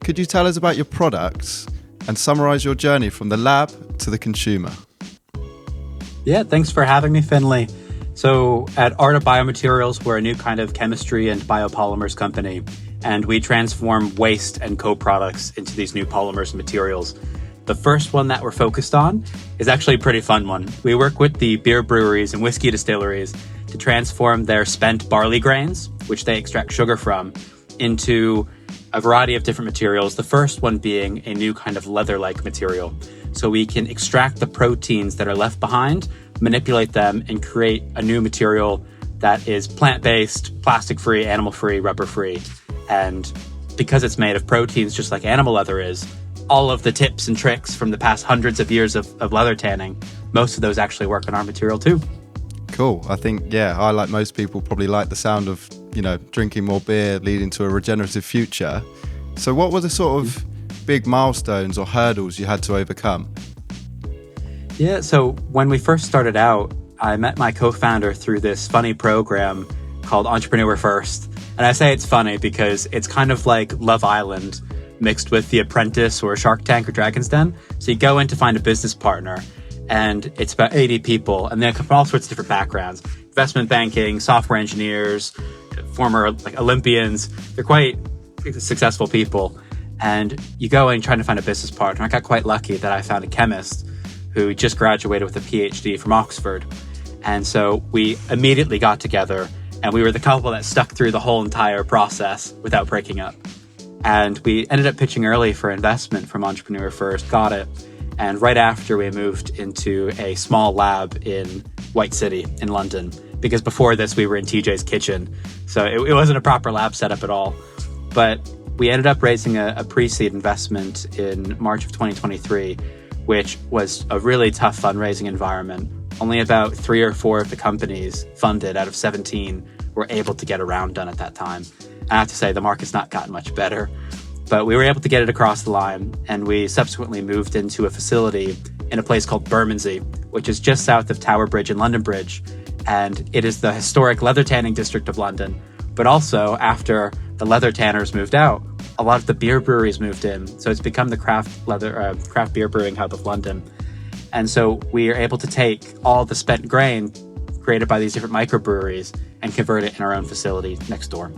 Could you tell us about your products and summarize your journey from the lab to the consumer? Yeah, thanks for having me, Finley. So at Arda Biomaterials, we're a new kind of chemistry and biopolymers company, and we transform waste and co-products into these new polymers and materials. The first one that we're focused on is actually a pretty fun one. We work with the beer breweries and whiskey distilleries to transform their spent barley grains, which they extract sugar from, into a variety of different materials. The first one being a new kind of leather-like material. So we can extract the proteins that are left behind, manipulate them, and create a new material that is plant-based, plastic-free, animal-free, rubber-free. And because it's made of proteins just like animal leather is, all of the tips and tricks from the past hundreds of years of leather tanning, most of those actually work on our material too. Cool. I think, I like most people probably like the sound of, drinking more beer leading to a regenerative future. So what were the sort of big milestones or hurdles you had to overcome? Yeah, so when we first started out, I met my co-founder through this funny program called Entrepreneur First. And I say it's funny because it's kind of like Love Island mixed with The Apprentice or Shark Tank or Dragon's Den. So you go in to find a business partner, and it's about 80 people, and they come from all sorts of different backgrounds. Investment banking, software engineers, former Olympians. They're quite successful people. And you go in trying to find a business partner. I got quite lucky that I found a chemist who just graduated with a PhD from Oxford. And so we immediately got together, and we were the couple that stuck through the whole entire process without breaking up. And we ended up pitching early for investment from Entrepreneur First, got it. And right after, we moved into a small lab in White City in London, because before this, we were in TJ's kitchen. So it wasn't a proper lab setup at all. But we ended up raising a pre-seed investment in March of 2023, which was a really tough fundraising environment. Only about 3 or 4 of the companies funded out of 17 were able to get a round done at that time. I have to say, the market's not gotten much better, but we were able to get it across the line, and we subsequently moved into a facility in a place called Bermondsey, which is just south of Tower Bridge and London Bridge, and it is the historic leather tanning district of London. But also, after the leather tanners moved out, a lot of the beer breweries moved in, so it's become the craft beer brewing hub of London. And so we are able to take all the spent grain created by these different microbreweries and convert it in our own facility next door.